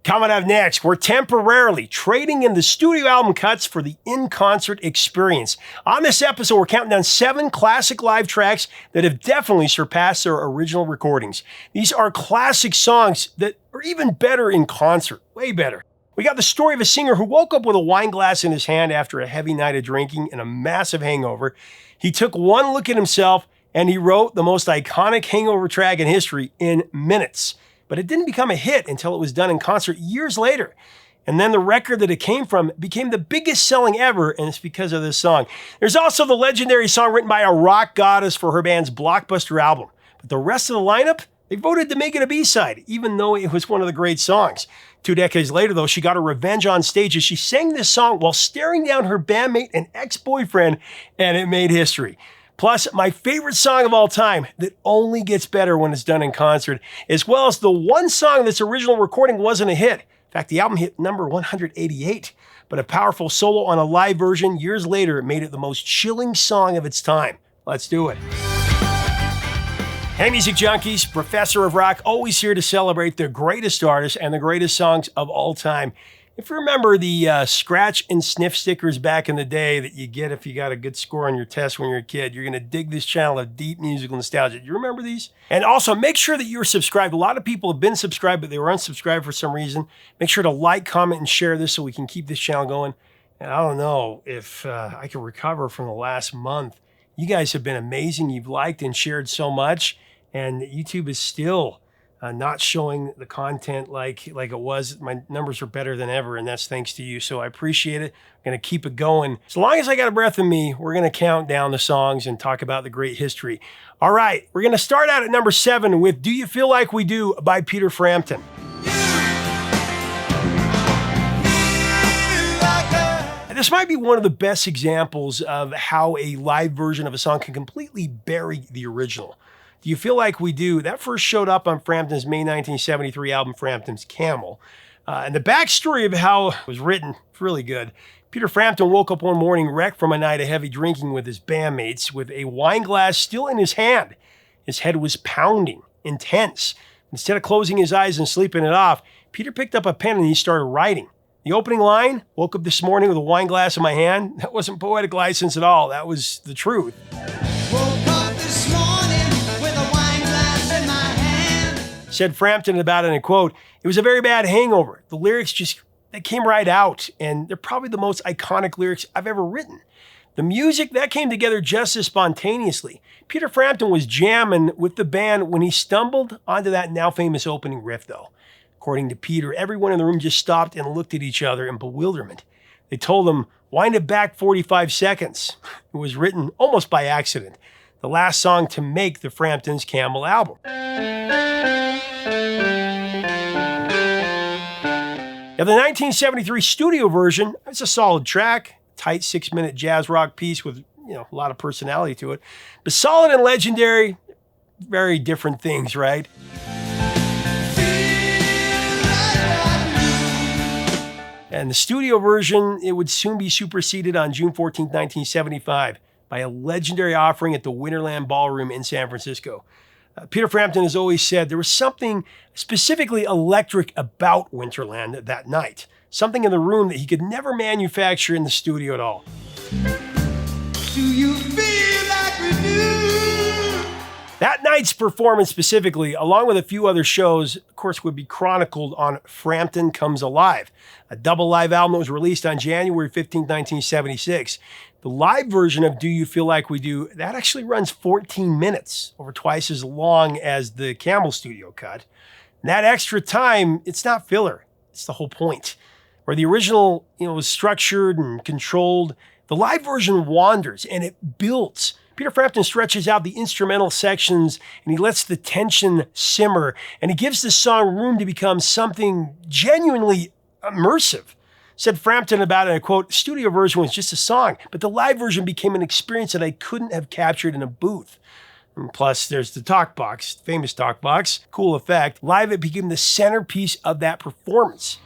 Coming up next, we're temporarily trading in the studio album cuts for the in-concert experience. On this episode, we're counting down 7 classic live tracks that have definitely surpassed their original recordings. These are classic songs that are even better in concert, way better. We got the story of a singer who woke up with a wine glass in his hand after a heavy night of drinking and a massive hangover. He took one look at himself and he wrote the most iconic hangover track in history in minutes. But it didn't become a hit until it was done in concert years later. And then the record that it came from became the biggest selling ever, and it's because of this song. There's also the legendary song written by a rock goddess for her band's blockbuster album. But the rest of the lineup, they voted to make it a B-side, even though it was one of the great songs. 2 decades later, though, she got her revenge on stage as she sang this song while staring down her bandmate and ex-boyfriend, and it made history. Plus, my favorite song of all time that only gets better when it's done in concert, as well as the one song that's original recording wasn't a hit. In fact, the album hit number 188, but a powerful solo on a live version years later made it the most chilling song of its time. Let's do it. Hey, music junkies, Professor of Rock, always here to celebrate the greatest artists and the greatest songs of all time. If you remember the scratch and sniff stickers back in the day that you get if you got a good score on your test when you're a kid, you're going to dig this channel of deep musical nostalgia. Do you remember these? And also, make sure that you're subscribed. A lot of people have been subscribed, but they were unsubscribed for some reason. Make sure to like, comment, and share this so we can keep this channel going. And I don't know if I can recover from the last month. You guys have been amazing. You've liked and shared so much, and YouTube is still not showing the content like it was. My numbers are better than ever, and that's thanks to you. So I appreciate it. I'm going to keep it going. As long as I got a breath in me, we're going to count down the songs and talk about the great history. All right, we're going to start out at number 7 with Do You Feel Like We Do by Peter Frampton. This might be one of the best examples of how a live version of a song can completely bury the original. Do You Feel Like We Do? That first showed up on Frampton's May 1973 album, Frampton's Camel. And the backstory of how it was written is really good. Peter Frampton woke up one morning wrecked from a night of heavy drinking with his bandmates with a wine glass still in his hand. His head was pounding, intense. Instead of closing his eyes and sleeping it off, Peter picked up a pen and he started writing. The opening line, woke up this morning with a wine glass in my hand, that wasn't poetic license at all. That was the truth. Woke up this morning with a wine glass in my hand. Said Frampton about it, and I quote, "It was a very bad hangover. The lyrics they came right out, and they're probably the most iconic lyrics I've ever written. The music, that came together just as spontaneously. Peter Frampton was jamming with the band when he stumbled onto that now famous opening riff, though. According to Peter, everyone in the room just stopped and looked at each other in bewilderment. They told him, wind it back 45 seconds. It was written almost by accident. The last song to make the Frampton's Camel album." Now, the 1973 studio version, it's a solid track, tight 6-minute jazz rock piece with a lot of personality to it. But solid and legendary, very different things, right? And the studio version, it would soon be superseded on June 14, 1975 by a legendary offering at the Winterland Ballroom in San Francisco. Peter Frampton has always said there was something specifically electric about Winterland that night. Something in the room that he could never manufacture in the studio at all. Do you feel like we do? That night's performance specifically, along with a few other shows, of course, would be chronicled on Frampton Comes Alive, a double live album that was released on January 15, 1976. The live version of Do You Feel Like We Do, that actually runs 14 minutes, over twice as long as the Camel studio cut. And that extra time, it's not filler. It's the whole point. Where the original, was structured and controlled, the live version wanders and it builds. Peter Frampton stretches out the instrumental sections and he lets the tension simmer and he gives the song room to become something genuinely immersive. Said Frampton about it, and I quote, "The studio version was just a song, but the live version became an experience that I couldn't have captured in a booth." And plus, there's the talk box, famous talk box, cool effect. Live, it became the centerpiece of that performance.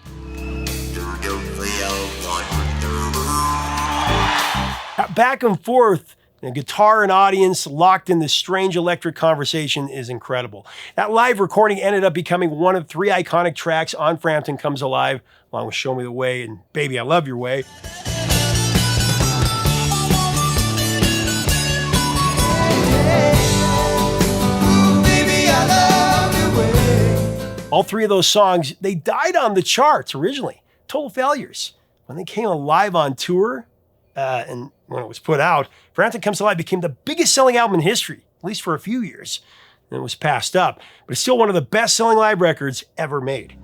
Back and forth The guitar and audience locked in this strange electric conversation is incredible. That live recording ended up becoming one of 3 iconic tracks on Frampton Comes Alive, along with Show Me the Way and Baby I Love Your Way. All 3 of those songs, they died on the charts originally. Total failures. When they came alive on tour, and when it was put out, Frampton Comes Alive became the biggest selling album in history, at least for a few years. And it was passed up, but it's still one of the best selling live records ever made.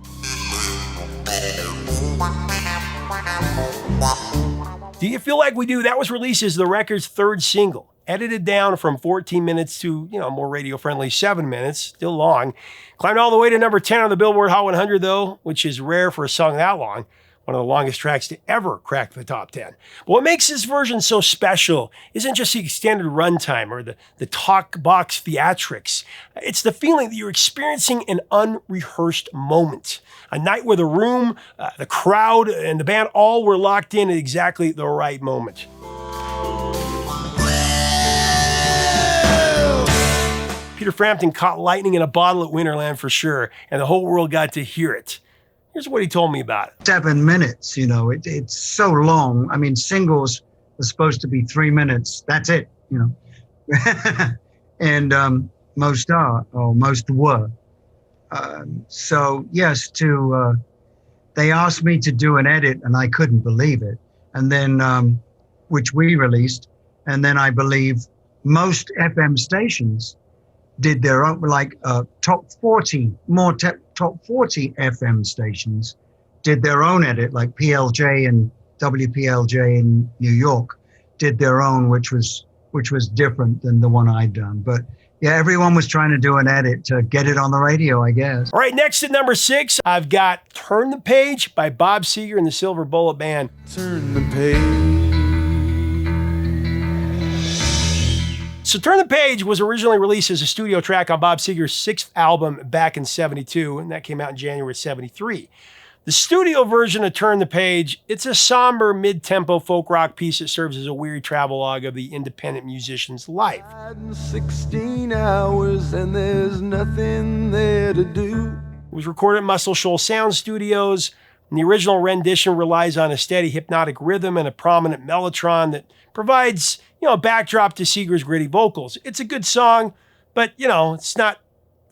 Do You Feel Like We Do? That was released as the record's 3rd single, edited down from 14 minutes to, more radio-friendly 7 minutes, still long. Climbed all the way to number 10 on the Billboard Hot 100, though, which is rare for a song that long. One of the longest tracks to ever crack the top 10. But what makes this version so special isn't just the extended runtime or the talk box theatrics. It's the feeling that you're experiencing an unrehearsed moment. A night where the room, the crowd, and the band all were locked in at exactly the right moment. Peter Frampton caught lightning in a bottle at Winterland for sure, and the whole world got to hear it. Here's what he told me about it. 7 minutes, it's so long. I mean, singles are supposed to be 3 minutes. That's it, And most are, or most were. So yes, they asked me to do an edit and I couldn't believe it. And then, which we released. And then I believe most FM stations did their own, top 40 FM stations did their own edit, like PLJ and WPLJ in New York did their own, which was different than the one I'd done. But yeah, everyone was trying to do an edit to get it on the radio, I guess. All right, next at number 6, I've got Turn the Page by Bob Seger and the Silver Bullet Band. Turn the page. So Turn the Page was originally released as a studio track on Bob Seger's 6th album back in 72, and that came out in January 73. The studio version of Turn the Page, it's a somber, mid-tempo folk rock piece that serves as a weary travelogue of the independent musician's life. 16 hours and there's nothing there to do. It was recorded at Muscle Shoals Sound Studios, and the original rendition relies on a steady hypnotic rhythm and a prominent mellotron that provides a backdrop to Seger's gritty vocals. It's a good song, but, it's not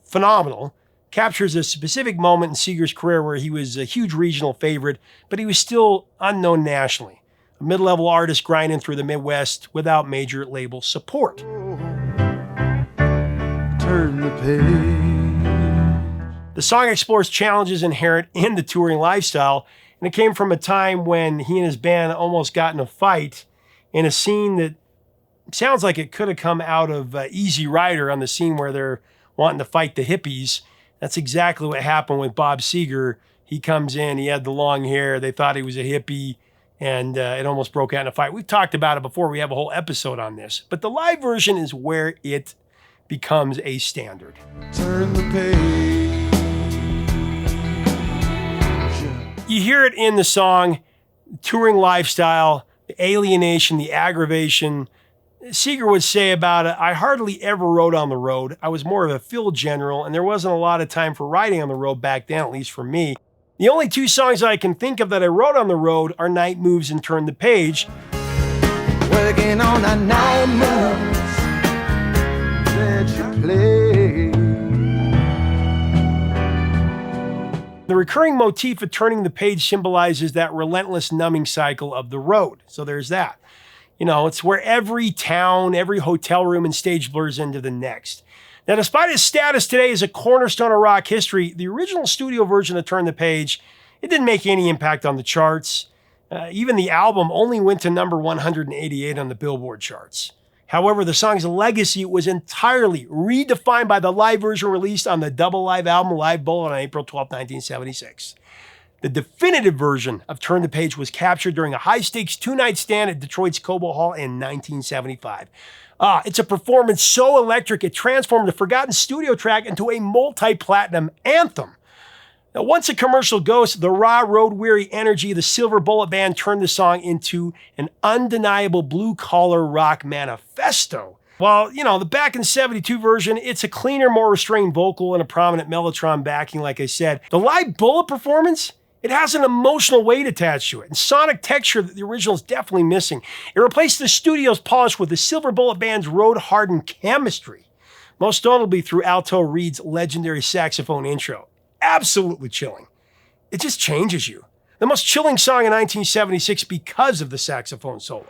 phenomenal. Captures a specific moment in Seger's career where he was a huge regional favorite, but he was still unknown nationally. A mid-level artist grinding through the Midwest without major label support. Turn the page. The song explores challenges inherent in the touring lifestyle, and it came from a time when he and his band almost got in a fight in a scene that sounds like it could have come out of Easy Rider, on the scene where they're wanting to fight the hippies. That's exactly what happened with Bob Seger. He comes in, he had the long hair, they thought he was a hippie, and it almost broke out in a fight. We've talked about it before, we have a whole episode on this. But the live version is where it becomes a standard. Turn the page. You hear it in the song, touring lifestyle, the alienation, the aggravation. Seger would say about it, I hardly ever rode on the road. I was more of a field general, and there wasn't a lot of time for riding on the road back then, at least for me. The only 2 songs I can think of that I wrote on the road are Night Moves and Turn the Page. Working on a night moves that you play. The recurring motif of turning the page symbolizes that relentless numbing cycle of the road. So there's that. It's where every town, every hotel room and stage blurs into the next. Now, despite its status today as a cornerstone of rock history, the original studio version of Turn the Page, it didn't make any impact on the charts. Even the album only went to number 188 on the Billboard charts. However, the song's legacy was entirely redefined by the live version released on the double live album Live Bullet on April 12, 1976. The definitive version of Turn the Page was captured during a high-stakes 2-night stand at Detroit's Cobo Hall in 1975. It's a performance so electric it transformed a forgotten studio track into a multi-platinum anthem. Now, once a commercial ghost, the raw, road-weary energy of the Silver Bullet Band turned the song into an undeniable blue-collar rock manifesto. While, the back in 72 version, it's a cleaner, more restrained vocal and a prominent mellotron backing, like I said. The live Bullet performance, it has an emotional weight attached to it, and sonic texture that the original is definitely missing. It replaced the studio's polish with the Silver Bullet Band's road-hardened chemistry, most notably through Alto Reed's legendary saxophone intro. Absolutely chilling. It just changes you. The most chilling song in 1976 because of the saxophone solo.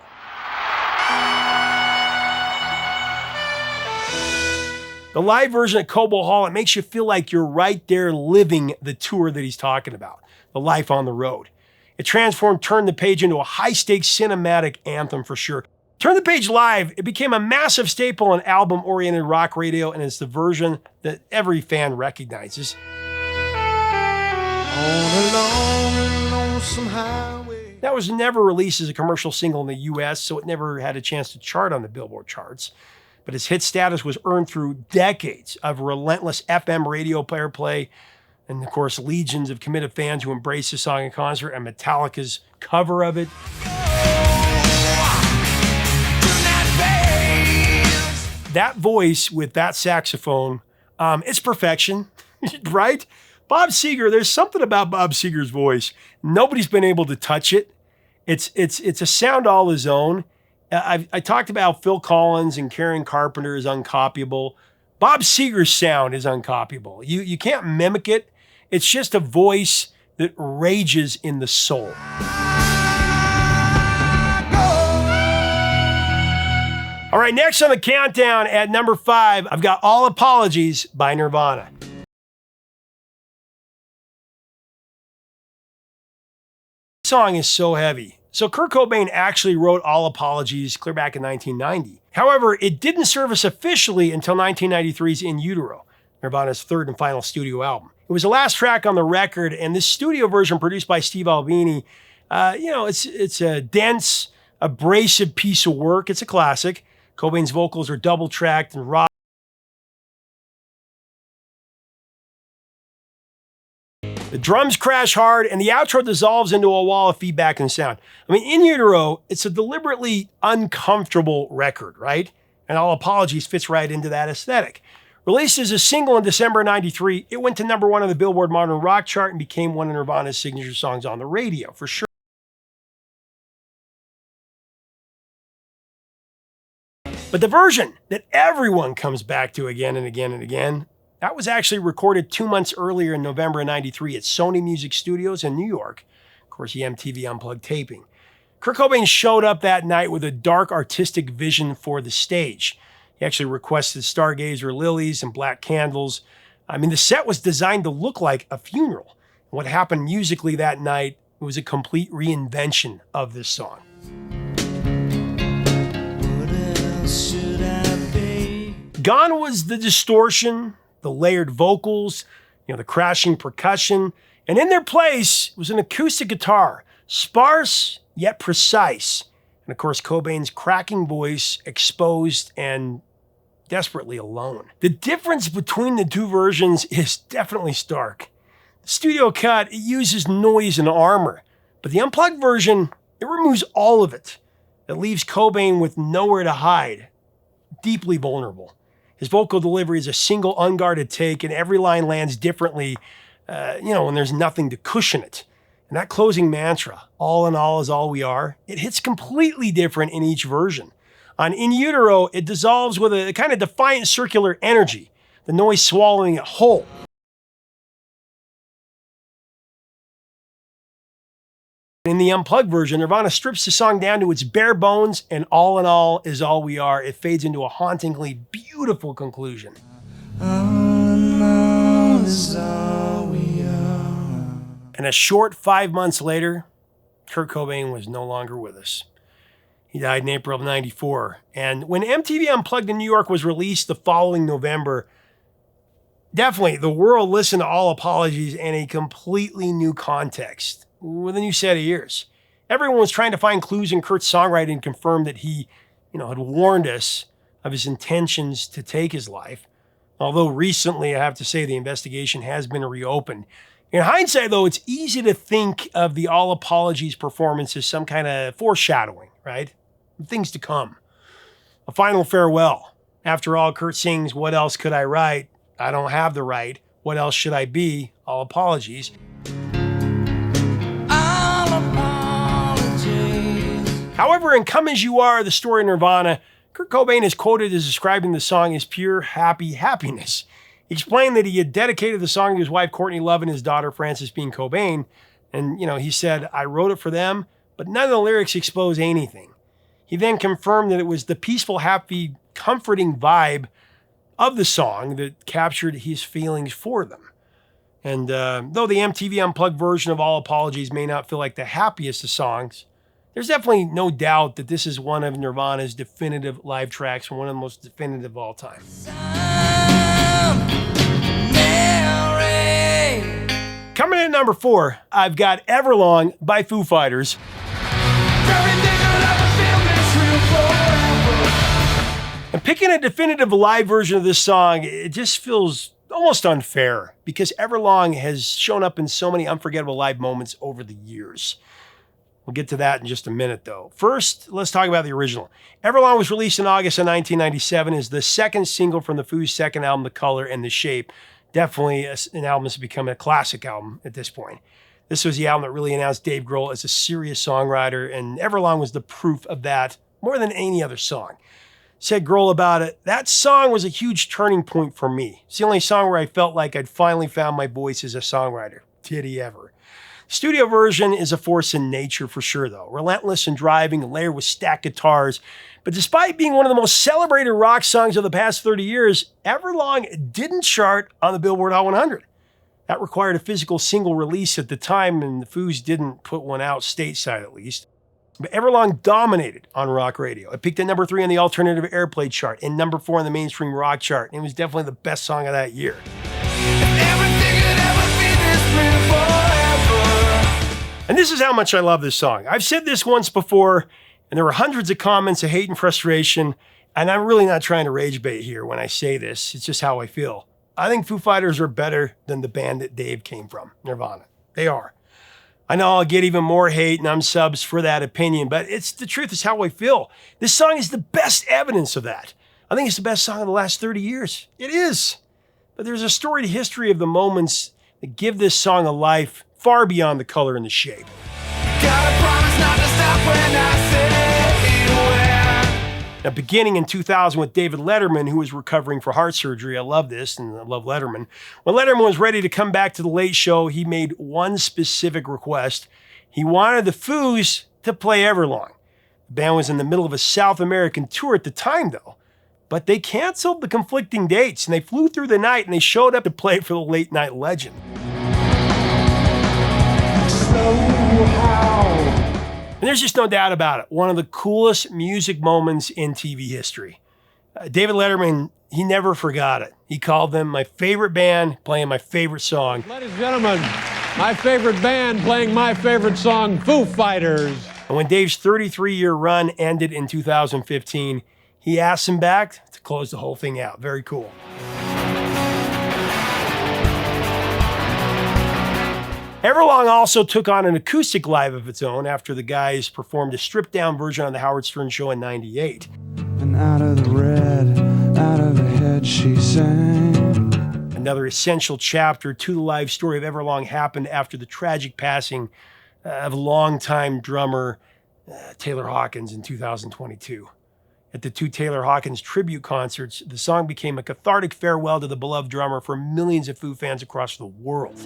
The live version at Cobo Hall, it makes you feel like you're right there living the tour that he's talking about, the life on the road. It transformed Turn the Page into a high-stakes cinematic anthem for sure. Turn the Page Live, it became a massive staple on album-oriented rock radio, and it's the version that every fan recognizes. That was never released as a commercial single in the US, so it never had a chance to chart on the Billboard charts. But its hit status was earned through decades of relentless FM radio airplay, and of course, legions of committed fans who embraced the song in concert and Metallica's cover of it. That voice with that saxophone, it's perfection, right? Bob Seger, there's something about Bob Seger's voice. Nobody's been able to touch it. It's a sound all his own. I talked about Phil Collins and Karen Carpenter is uncopyable. Bob Seger's sound is uncopyable. You can't mimic it. It's just a voice that rages in the soul. All right, next on the countdown at number 5, I've got All Apologies by Nirvana. This song is so heavy. So Kurt Cobain actually wrote All Apologies clear back in 1990. However, it didn't surface officially until 1993's In Utero, Nirvana's third and final studio album. It was the last track on the record, and this studio version produced by Steve Albini, it's a dense, abrasive piece of work. It's a classic. Cobain's vocals are double-tracked and raw. The drums crash hard, and the outro dissolves into a wall of feedback and sound. I mean, In Utero, it's a deliberately uncomfortable record, right? And All Apologies fits right into that aesthetic. Released as a single in December 93, it went to number 1 on the Billboard Modern Rock chart and became one of Nirvana's signature songs on the radio, for sure. But the version that everyone comes back to again and again and again, that was actually recorded 2 months earlier in November of 93 at Sony Music Studios in New York. Of course, the MTV Unplugged taping. Kurt Cobain showed up that night with a dark artistic vision for the stage. He actually requested stargazer lilies and black candles. I mean, the set was designed to look like a funeral. What happened musically that night was a complete reinvention of this song. Gone was the distortion, the layered vocals, the crashing percussion, and in their place was an acoustic guitar, sparse yet precise. And of course, Cobain's cracking voice exposed and desperately alone. The difference between the two versions is definitely stark. The studio cut, it uses noise and armor, but the unplugged version, it removes all of it. It leaves Cobain with nowhere to hide, deeply vulnerable. His vocal delivery is a single unguarded take, and every line lands differently, when there's nothing to cushion it. And that closing mantra, all in all is all we are, it hits completely different in each version. On In Utero, it dissolves with a kind of defiant circular energy, the noise swallowing it whole. In the unplugged version, Nirvana strips the song down to its bare bones, and all in all is all we are. It fades into a hauntingly beautiful conclusion. All in all is all we are. And a short 5 months later, Kurt Cobain was no longer with us. He died in April of 94. And when MTV Unplugged in New York was released the following November, definitely the world listened to All Apologies in a completely new context, with a new set of ears. Everyone was trying to find clues in Kurt's songwriting and confirm that he, had warned us of his intentions to take his life. Although recently, I have to say, the investigation has been reopened. In hindsight, though, it's easy to think of the All Apologies performance as some kind of foreshadowing, right? Things to come. A final farewell. After all, Kurt sings, "What else could I write? I don't have the right. What else should I be? All apologies." All apologies. However, in Come As You Are, the story of Nirvana, Kurt Cobain is quoted as describing the song as pure happy happiness. He explained that he had dedicated the song to his wife Courtney Love and his daughter Frances Bean Cobain. And, he said, "I wrote it for them, but none of the lyrics expose anything." He then confirmed that it was the peaceful, happy, comforting vibe of the song that captured his feelings for them. And though the MTV Unplugged version of All Apologies may not feel like the happiest of songs, there's definitely no doubt that this is one of Nirvana's definitive live tracks and one of the most definitive of all time. Coming in at number 4, I've got Everlong by Foo Fighters. And picking a definitive live version of this song, it just feels almost unfair because Everlong has shown up in so many unforgettable live moments over the years. We'll get to that in just a minute, though. First, let's talk about the original. Everlong was released in August of 1997 as the second single from the Foo's second album, The Color and the Shape. Definitely an album that's become a classic album at this point. This was the album that really announced Dave Grohl as a serious songwriter, and Everlong was the proof of that more than any other song. Said Grohl about it, "That song was a huge turning point for me. It's the only song where I felt like I'd finally found my voice as a songwriter. Did he ever?" Studio version is a force in nature for sure, though. Relentless and driving, layered with stacked guitars. But despite being one of the most celebrated rock songs of the past 30 years, Everlong didn't chart on the Billboard Hot 100. That required a physical single release at the time, and the Foos didn't put one out stateside at least. But Everlong dominated on rock radio. It peaked at number 3 on the alternative airplay chart and number 4 on the mainstream rock chart. And it was definitely the best song of that year. And this is how much I love this song. I've said this once before, and there were hundreds of comments of hate and frustration, and I'm really not trying to rage bait here when I say this. It's just how I feel. I think Foo Fighters are better than the band that Dave came from, Nirvana. They are. I know I'll get even more hate and unsubs for that opinion, but it's the truth. It's how I feel. This song is the best evidence of that. I think it's the best song of the last 30 years. It is. But there's a storied history of the moments that give this song a life far beyond the color and the shape. Gotta promise not to stop when I say when. Now, beginning in 2000 with David Letterman, who was recovering for heart surgery, I love this and I love Letterman. When Letterman was ready to come back to the Late Show, he made one specific request. He wanted the Foos to play Everlong. The band was in the middle of a South American tour at the time, though. But they canceled the conflicting dates and they flew through the night and they showed up to play for the late night legend. And there's just no doubt about it. One of the coolest music moments in TV history. David Letterman, he never forgot it. He called them my favorite band playing my favorite song. Ladies and gentlemen, my favorite band playing my favorite song, Foo Fighters. And when Dave's 33-year run ended in 2015, he asked him back to close the whole thing out. Very cool. Everlong also took on an acoustic live of its own after the guys performed a stripped-down version on the Howard Stern Show in '98. And out of the red, out of her head she sang. Another essential chapter to the live story of Everlong happened after the tragic passing of longtime drummer Taylor Hawkins in 2022. At the 2 Taylor Hawkins tribute concerts, the song became a cathartic farewell to the beloved drummer for millions of Foo fans across the world.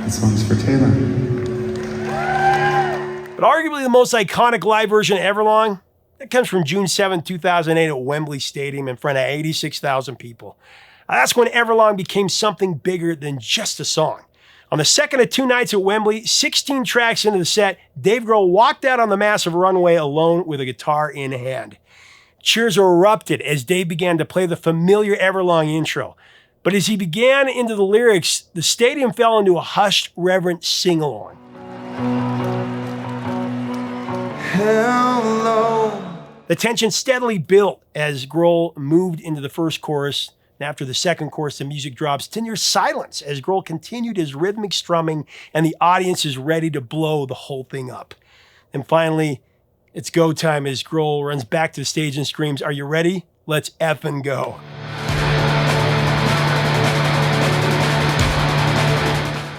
This song's for Taylor. But arguably the most iconic live version of Everlong, that comes from June 7, 2008 at Wembley Stadium in front of 86,000 people. That's when Everlong became something bigger than just a song. On the second of 2 nights at Wembley, 16 tracks into the set, Dave Grohl walked out on the massive runway alone with a guitar in hand. Cheers erupted as Dave began to play the familiar Everlong intro. But as he began into the lyrics, the stadium fell into a hushed, reverent sing-along. Hello. The tension steadily built as Grohl moved into the first chorus, And after the second chorus, the music drops to near silence as Grohl continued his rhythmic strumming and the audience is ready to blow the whole thing up. And finally, it's go time as Grohl runs back to the stage and screams, "Are you ready? Let's effing go."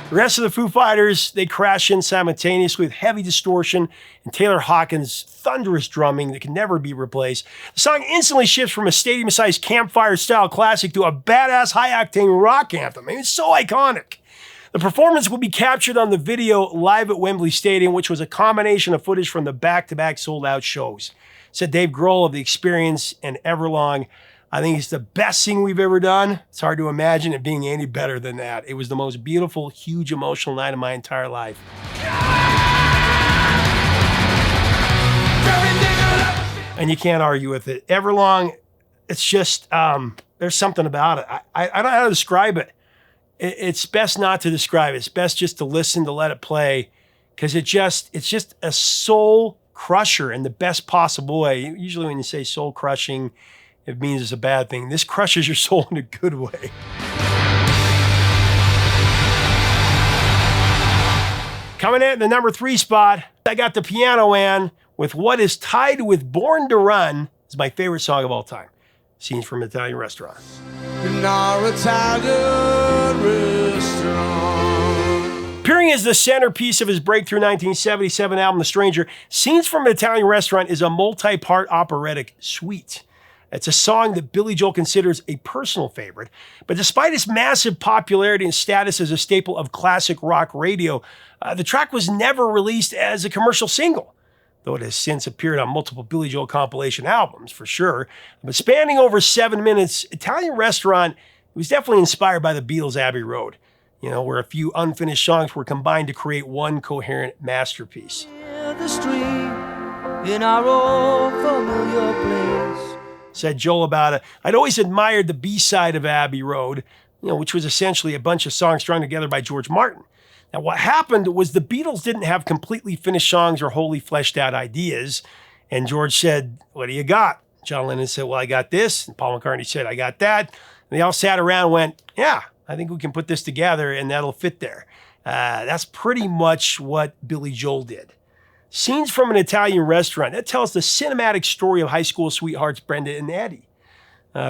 The rest of the Foo Fighters, they crash in simultaneously with heavy distortion and Taylor Hawkins' thunderous drumming that can never be replaced. The song instantly shifts from a stadium-sized campfire-style classic to a badass high-octane rock anthem. I mean, it's so iconic. The performance will be captured on the video live at Wembley Stadium, which was a combination of footage from the back-to-back sold-out shows. Said Dave Grohl of The Experience and Everlong, "I think it's the best thing we've ever done. It's hard to imagine it being any better than that. It was the most beautiful, huge, emotional night of my entire life." And you can't argue with it. Everlong, it's just, there's something about it. I don't know how to describe it. It's best not to describe it. It's best just to listen, to let it play, because it's just a soul crusher in the best possible way. Usually when you say soul crushing, it means it's a bad thing. This crushes your soul in a good way. Coming in the number 3 spot, I got the Piano Man with what is tied with Born to Run. It's my favorite song of all time. Scenes from an Italian Restaurant. In our Italian restaurant. Appearing as the centerpiece of his breakthrough 1977 album, The Stranger, Scenes from an Italian Restaurant is a multi-part operatic suite. It's a song that Billy Joel considers a personal favorite, but despite its massive popularity and status as a staple of classic rock radio, the track was never released as a commercial single, though it has since appeared on multiple Billy Joel compilation albums, for sure. But spanning over 7 minutes, Italian Restaurant was definitely inspired by the Beatles' Abbey Road, where a few unfinished songs were combined to create one coherent masterpiece. The street in our old familiar place. Said Joel about it, "I'd always admired the B-side of Abbey Road, which was essentially a bunch of songs strung together by George Martin. Now, what happened was the Beatles didn't have completely finished songs or wholly fleshed out ideas. And George said, 'What do you got?' John Lennon said, 'Well, I got this.' And Paul McCartney said, 'I got that.' And they all sat around and went, 'Yeah, I think we can put this together and that'll fit there.' That's pretty much what Billy Joel did. Scenes from an Italian Restaurant, that tells the cinematic story of high school sweethearts Brenda and Eddie.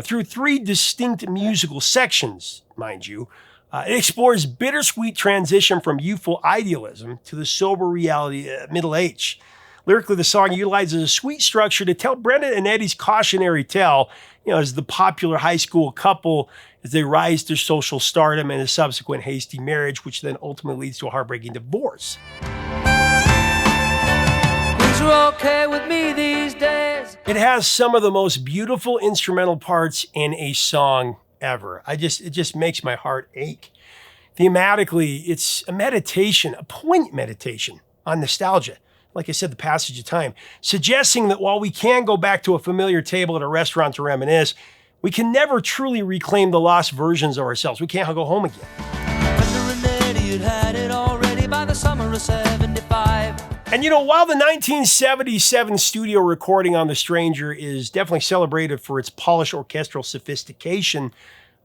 Through 3 distinct musical sections, mind you, it explores bittersweet transition from youthful idealism to the sober reality of middle age. Lyrically, the song utilizes a sweet structure to tell Brenda and Eddie's cautionary tale, as the popular high school couple as they rise to social stardom and a subsequent hasty marriage, which then ultimately leads to a heartbreaking divorce. Are okay with me these days. It has some of the most beautiful instrumental parts in a song ever. It just makes my heart ache. Thematically, it's a meditation, a poignant meditation on nostalgia. Like I said, the passage of time, suggesting that while we can go back to a familiar table at a restaurant to reminisce, we can never truly reclaim the lost versions of ourselves. We can't go home again. You'd had it already by the summer of 75. And while the 1977 studio recording on The Stranger is definitely celebrated for its polished orchestral sophistication,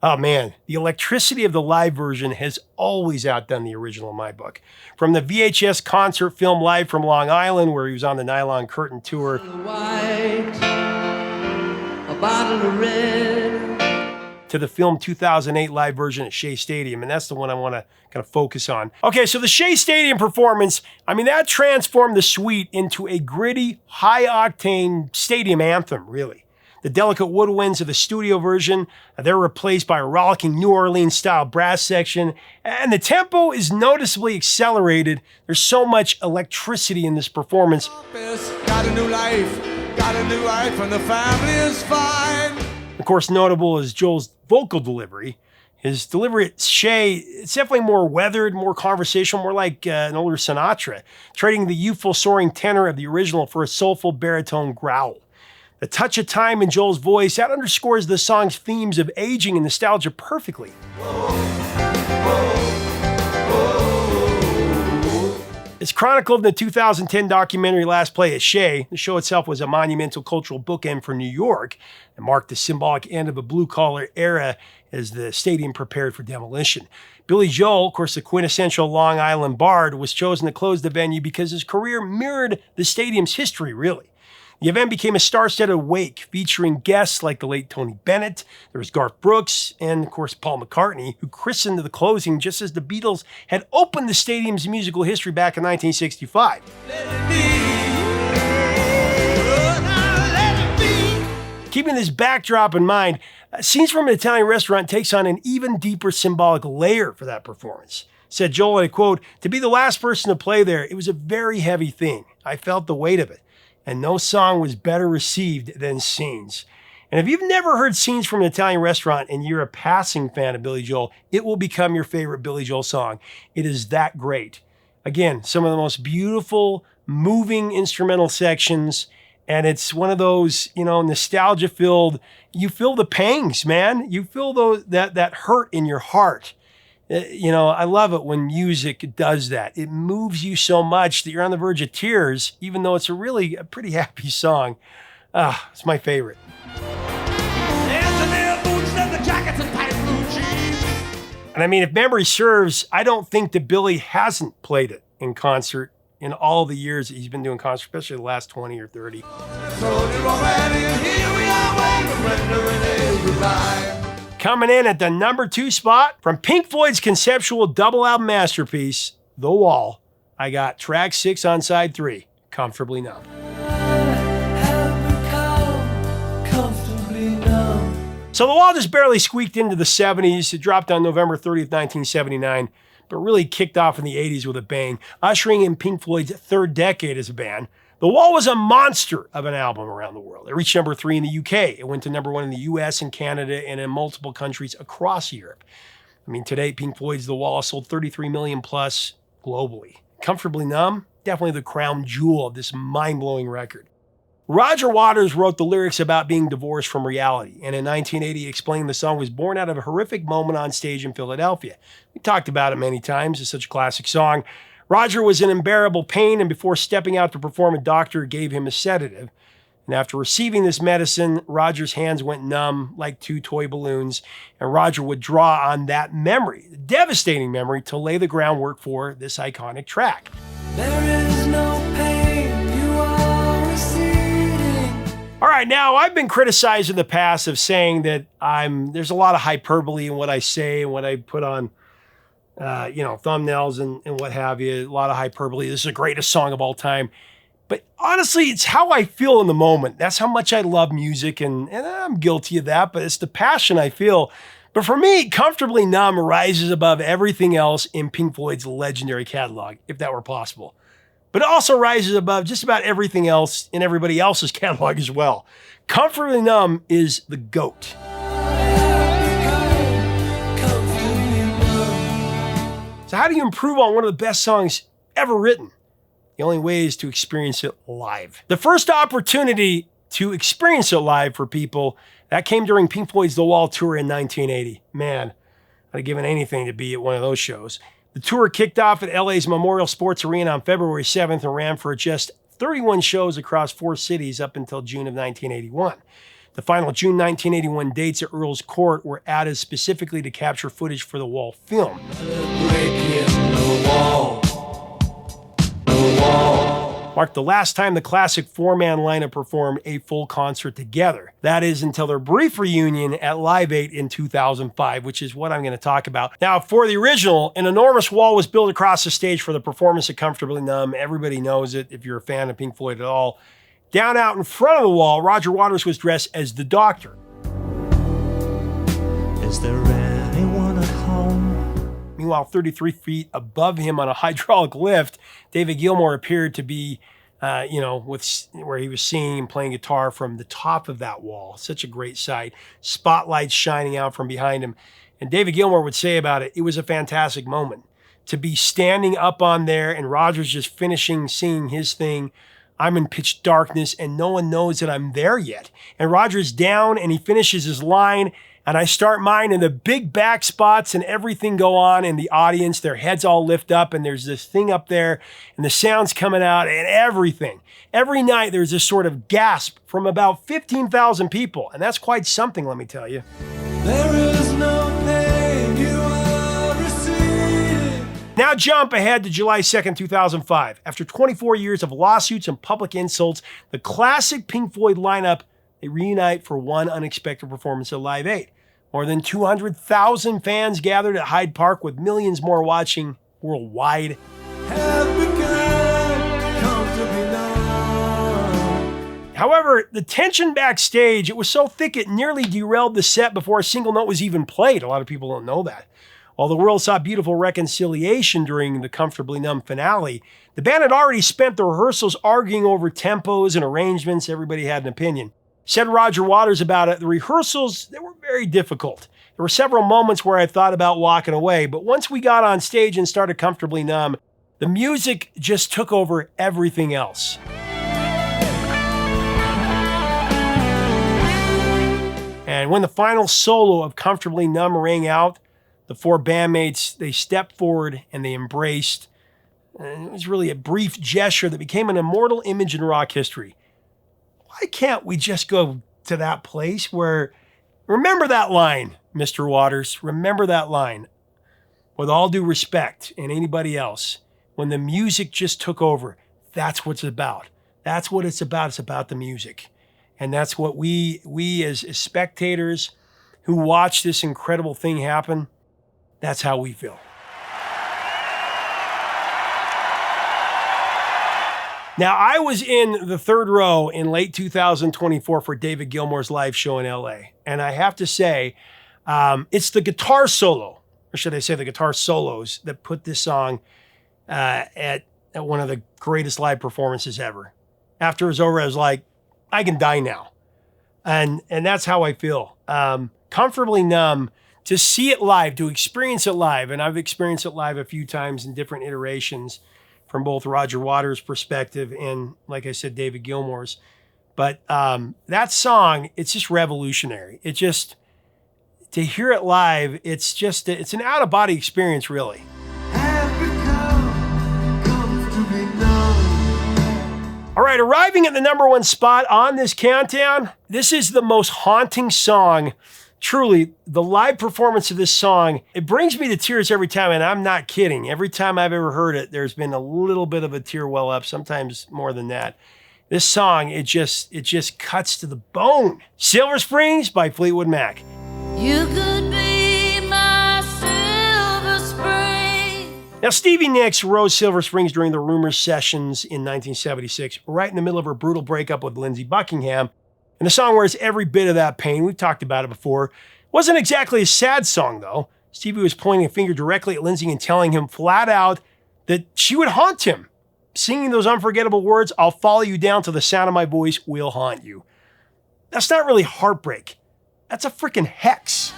oh man, the electricity of the live version has always outdone the original in my book. From the VHS concert film Live from Long Island, where he was on the Nylon Curtain tour, White, a bottle of red. To the film 2008 live version at Shea Stadium, and that's the one I want to kind of focus on. Okay, so the Shea Stadium performance, that transformed the suite into a gritty, high-octane stadium anthem, really. The delicate woodwinds of the studio version, they're replaced by a rollicking New Orleans-style brass section, and the tempo is noticeably accelerated. There's so much electricity in this performance. Got a new life, and the family is fine. Of course, notable is Joel's vocal delivery. His delivery at Shea, it's definitely more weathered, more conversational, more like an older Sinatra, trading the youthful soaring tenor of the original for a soulful baritone growl. The touch of time in Joel's voice, that underscores the song's themes of aging and nostalgia perfectly. It's chronicled in the 2010 documentary Last Play at Shea. The show itself was a monumental cultural bookend for New York and marked the symbolic end of a blue-collar era as the stadium prepared for demolition. Billy Joel, of course, the quintessential Long Island bard, was chosen to close the venue because his career mirrored the stadium's history, really. The event became a star-studded wake featuring guests like the late Tony Bennett, there was Garth Brooks, and of course Paul McCartney, who christened the closing just as the Beatles had opened the stadium's musical history back in 1965. Keeping this backdrop in mind, Scenes from an Italian Restaurant takes on an even deeper symbolic layer for that performance. Said Joel, and I quote, "To be the last person to play there, it was a very heavy thing. I felt the weight of it. And no song was better received than Scenes." And if you've never heard Scenes from an Italian Restaurant and you're a passing fan of Billy Joel, it will become your favorite Billy Joel song. It is that great. Again, some of the most beautiful, moving instrumental sections, and it's one of those, nostalgia-filled, you feel the pangs, man. You feel that hurt in your heart. I love it when music does that. It moves you so much that you're on the verge of tears, even though it's a pretty happy song. It's my favorite. And I mean, if memory serves, I don't think that Billy hasn't played it in concert in all the years that he's been doing concerts, especially the last 20 or 30. Coming in at the number 2 spot, from Pink Floyd's conceptual double album masterpiece, The Wall, I got track 6 on side 3, Comfortably Numb. So The Wall just barely squeaked into the 70s. It dropped on November 30th, 1979, but really kicked off in the 80s with a bang, ushering in Pink Floyd's 3rd decade as a band. The Wall was a monster of an album around the world. It reached number 3 in the UK. It went to number 1 in the US and Canada and in multiple countries across Europe. I mean, today, Pink Floyd's The Wall sold 33 million plus globally. Comfortably Numb, definitely the crown jewel of this mind-blowing record. Roger Waters wrote the lyrics about being divorced from reality, and in 1980 explained the song was born out of a horrific moment on stage in Philadelphia. We talked about it many times. It's such a classic song. Roger was in unbearable pain, and before stepping out to perform, a doctor gave him a sedative. And after receiving this medicine, Roger's hands went numb like 2 toy balloons, and Roger would draw on that memory, the devastating memory, to lay the groundwork for this iconic track. There is no pain, you are receding. All right, now I've been criticized in the past of saying that there's a lot of hyperbole in what I say and what I put on thumbnails and what have you, a lot of hyperbole. This is the greatest song of all time. But honestly, it's how I feel in the moment. That's how much I love music, and I'm guilty of that, but it's the passion I feel. But for me, Comfortably Numb rises above everything else in Pink Floyd's legendary catalog, if that were possible. But it also rises above just about everything else in everybody else's catalog as well. Comfortably Numb is the GOAT. So how do you improve on one of the best songs ever written? The only way is to experience it live. The first opportunity to experience it live for people, that came during Pink Floyd's The Wall tour in 1980. Man, I'd have given anything to be at one of those shows. The tour kicked off at LA's Memorial Sports Arena on February 7th and ran for just 31 shows across 4 cities up until June of 1981. The final June 1981 dates at Earl's Court were added specifically to capture footage for the Wall film. Marked the last time the classic 4-man lineup performed a full concert together. That is until their brief reunion at Live 8 in 2005, which is what I'm going to talk about. Now, for the original, an enormous wall was built across the stage for the performance of Comfortably Numb. Everybody knows it if you're a fan of Pink Floyd at all. Down out in front of the wall, Roger Waters was dressed as the Doctor. Is there anyone at home? Meanwhile, 33 feet above him on a hydraulic lift, David Gilmour appeared to be, where he was singing and playing guitar from the top of that wall. Such a great sight. Spotlights shining out from behind him. And David Gilmour would say about it, it was a fantastic moment. To be standing up on there and Roger's just finishing singing his thing. I'm in pitch darkness and no one knows that I'm there yet. And Roger's down and he finishes his line. And I start mine, and the big back spots and everything go on in the audience. Their heads all lift up, and there's this thing up there, and the sound's coming out, and everything. Every night, there's this sort of gasp from about 15,000 people, and that's quite something, let me tell you. There is no pain you are receiving. Now jump ahead to July 2nd, 2005. After 24 years of lawsuits and public insults, the classic Pink Floyd lineup, they reunite for one unexpected performance at Live 8. More than 200,000 fans gathered at Hyde Park, with millions more watching worldwide. Have become comfortably numb. However, the tension backstage, it was so thick it nearly derailed the set before a single note was even played. A lot of people don't know that. While the world saw beautiful reconciliation during the Comfortably Numb finale, the band had already spent the rehearsals arguing over tempos and arrangements. Everybody had an opinion. Said Roger Waters about it, the rehearsals, they were very difficult. There were several moments where I thought about walking away, but once we got on stage and started Comfortably Numb, the music just took over everything else. And when the final solo of Comfortably Numb rang out, the four bandmates, they stepped forward and they embraced. And it was really a brief gesture that became an immortal image in rock history. Why can't we just go to that place where, remember that line, Mr. Waters, remember that line. With all due respect, and anybody else, when the music just took over, that's what it's about. That's what it's about. It's about the music. And that's what we as spectators who watch this incredible thing happen, that's how we feel. Now, I was in the third row in late 2024 for David Gilmour's live show in LA. And I have to say, it's the guitar solo, or should I say the guitar solos, that put this song at one of the greatest live performances ever. After it was over, I was like, I can die now. And that's how I feel. Comfortably Numb, to see it live, to experience it live, and I've experienced it live a few times in different iterations, from both Roger Waters' perspective and, like I said, David Gilmour's. But that song, it's just revolutionary. It just, to hear it live, it's an out-of-body experience, really. Have become comfortably numb. All right, arriving at the number one spot on this countdown, this is the most haunting song. Truly, the live performance of this song, it brings me to tears every time, and I'm not kidding. Every time I've ever heard it, there's been a little bit of a tear well up, sometimes more than that. This song, it just cuts to the bone. Silver Springs by Fleetwood Mac. You could be my silver spring. Now, Stevie Nicks wrote Silver Springs during the Rumours sessions in 1976, right in the middle of her brutal breakup with Lindsey Buckingham. And the song wears every bit of that pain. We've talked about it before. Wasn't exactly a sad song, though. Stevie was pointing a finger directly at Lindsey and telling him flat out that she would haunt him. Singing those unforgettable words, "I'll follow you down to the sound of my voice, we'll haunt you." That's not really heartbreak. That's a freaking hex.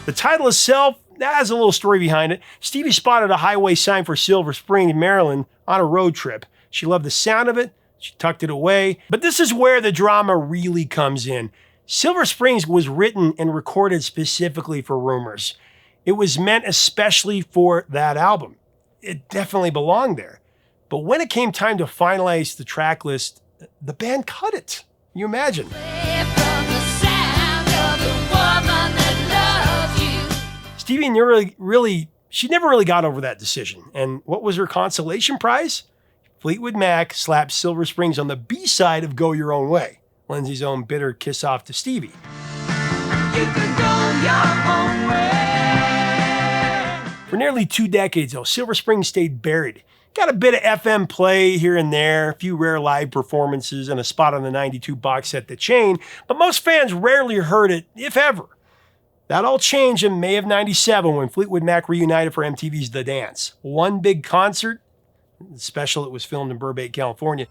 The title itself, that has a little story behind it. Stevie spotted a highway sign for Silver Spring, Maryland, on a road trip. She loved the sound of it. She tucked it away. But this is where the drama really comes in. Silver Springs was written and recorded specifically for Rumours. It was meant especially for that album. It definitely belonged there. But when it came time to finalize the track list, the band cut it. Can you imagine? Stevie she never really got over that decision. And what was her consolation prize? Fleetwood Mac slapped Silver Springs on the B-side of Go Your Own Way, Lindsey's own bitter kiss-off to Stevie. You could go your own way. For nearly 2 decades, though, Silver Springs stayed buried. Got a bit of FM play here and there, a few rare live performances, and a spot on the 92 box set The Chain, but most fans rarely heard it, if ever. That all changed in May of '97 when Fleetwood Mac reunited for MTV's The Dance. One big concert, special, it was filmed in Burbank, California.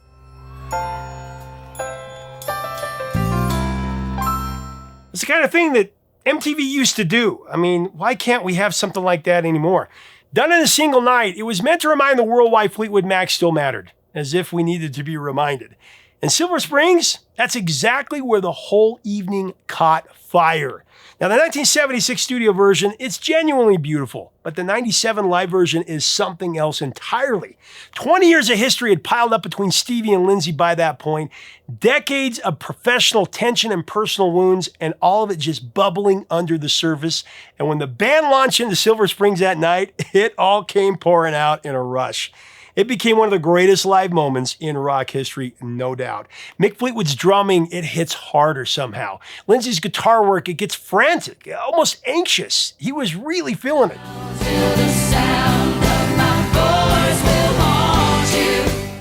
It's the kind of thing that MTV used to do. I mean, why can't we have something like that anymore? Done in a single night, it was meant to remind the world why Fleetwood Mac still mattered, as if we needed to be reminded. And Silver Springs, that's exactly where the whole evening caught fire. Now, the 1976 studio version, it's genuinely beautiful, but the 97 live version is something else entirely. 20 years of history had piled up between Stevie and Lindsey by that point, decades of professional tension and personal wounds, and all of it just bubbling under the surface. And when the band launched into Silver Springs that night, it all came pouring out in a rush. It became one of the greatest live moments in rock history, no doubt. Mick Fleetwood's drumming, it hits harder somehow. Lindsey's guitar work, it gets frantic, almost anxious. He was really feeling it.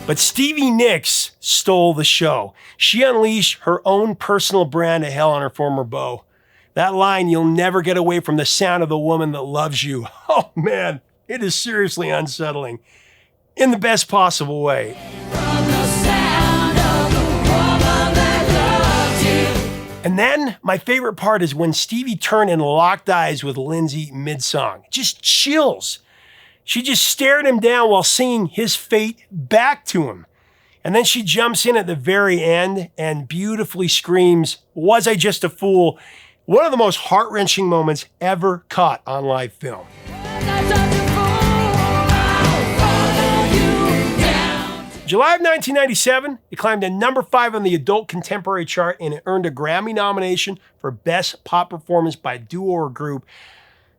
But Stevie Nicks stole the show. She unleashed her own personal brand of hell on her former beau. That line, "You'll never get away from the sound of the woman that loves you." Oh man, it is seriously unsettling. In the best possible way. And then my favorite part is when Stevie turned and locked eyes with Lindsey mid-song. Just chills. She just stared him down while singing his fate back to him. And then she jumps in at the very end and beautifully screams, "Was I just a fool?" One of the most heart-wrenching moments ever caught on live film. July of 1997, it climbed to number 5 on the Adult Contemporary chart, and it earned a Grammy nomination for Best Pop Performance by Duo or Group.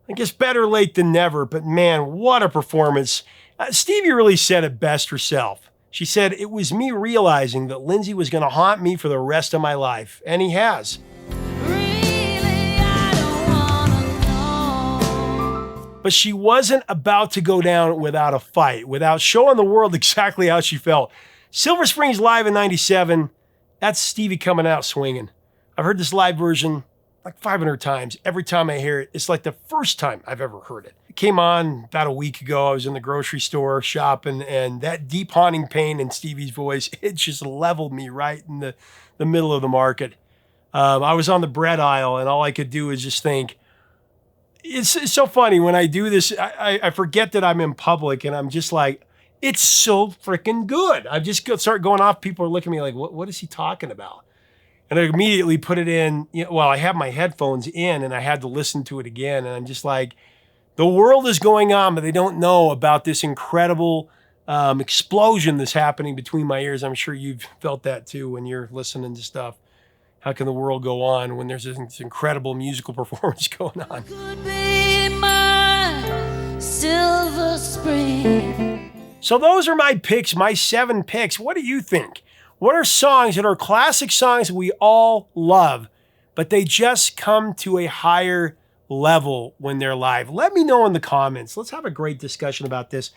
I guess better late than never, but man, what a performance. Stevie really said it best herself. She said, "It was me realizing that Lindsey was going to haunt me for the rest of my life," and he has. But she wasn't about to go down without a fight, without showing the world exactly how she felt. Silver Springs Live in 97, that's Stevie coming out swinging. I've heard this live version like 500 times. Every time I hear it, it's like the first time I've ever heard it. It came on about a week ago. I was in the grocery store shopping, and that deep haunting pain in Stevie's voice, it just leveled me right in the middle of the market. I was on the bread aisle, and all I could do is just think, it's so funny when I do this, I forget that I'm in public and I'm just like, it's so freaking good. I just start going off. People are looking at me like, what is he talking about? And I immediately put it in, I have my headphones in and I had to listen to it again. And I'm just like, the world is going on, but they don't know about this incredible explosion that's happening between my ears. I'm sure you've felt that too when you're listening to stuff. How can the world go on when there's this incredible musical performance going on? Could be my Silver Spring. So those are my picks, my 7 picks. What do you think? What are songs that are classic songs that we all love, but they just come to a higher level when they're live? Let me know in the comments. Let's have a great discussion about this.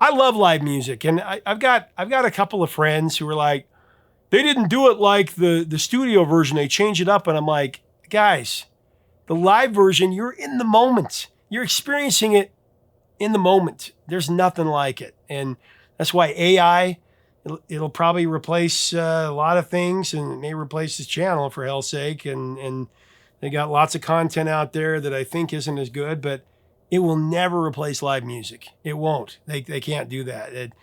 I love live music, and I've got a couple of friends who are like, they didn't do it like the studio version. They changed it up. And I'm like, guys, the live version, you're in the moment. You're experiencing it in the moment. There's nothing like it. And that's why AI, it'll probably replace a lot of things, and it may replace this channel for hell's sake. And they got lots of content out there that I think isn't as good, but it will never replace live music. It won't. They can't do that.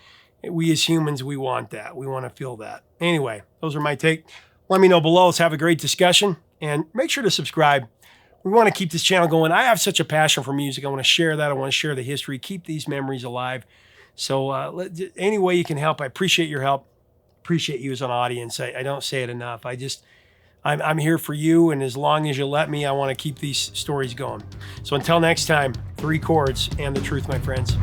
We as humans, we want that. We want to feel that. Anyway, those are my take. Let me know below. Let's have a great discussion. And make sure to subscribe. We want to keep this channel going. I have such a passion for music. I want to share that. I want to share the history. Keep these memories alive. So any way you can help, I appreciate your help. Appreciate you as an audience. I don't say it enough. I'm here for you. And as long as you let me, I want to keep these stories going. So until next time, 3 chords and the truth, my friends.